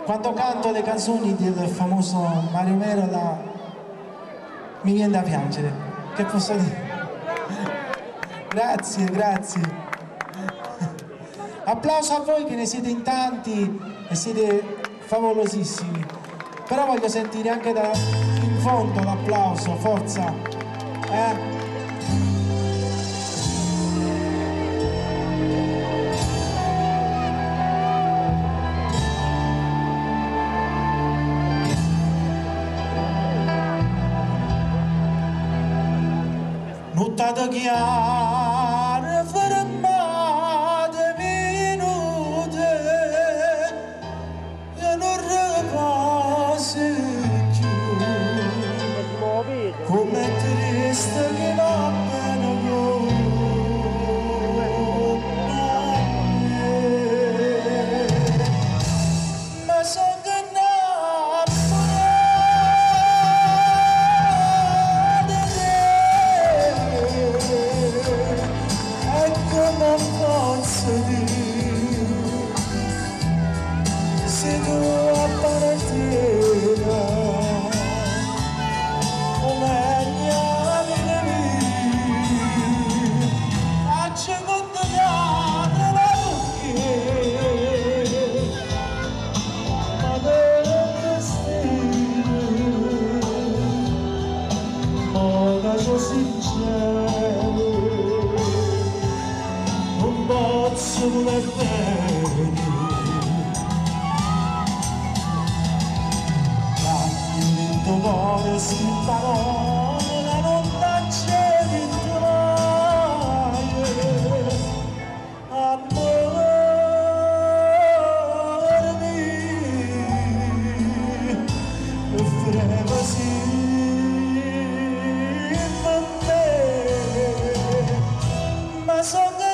Quando canto le canzoni del famoso Mario Merola mi viene da piangere. Che posso dire? Grazie, grazie. Applauso a voi che ne siete in tanti e siete favolosissimi. Però voglio sentire anche da in fondo l'applauso, forza. Nottate chiare, fermate minute, e non riposi più, come triste che va bene ma so che se tu appartiena come mia vita mia faccio contagliare la bocca ma del destino ora sono sincero non posso voler bene cuore si parola non taccevi mai amore mio offreva sì per me ma so che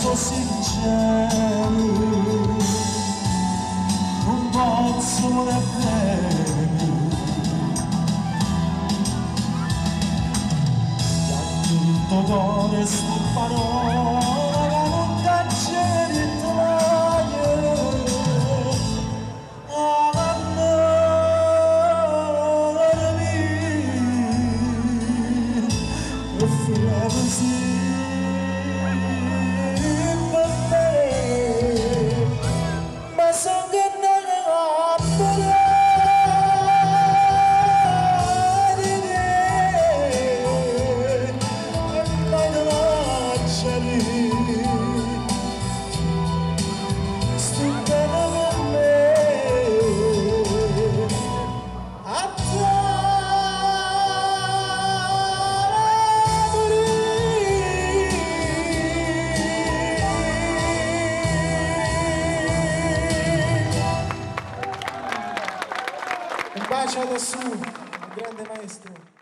sono sincero non posso voler bene da tutto cuore sti parola non taccevi mai amore mio offriva sì Un bacio lassù, grande maestro.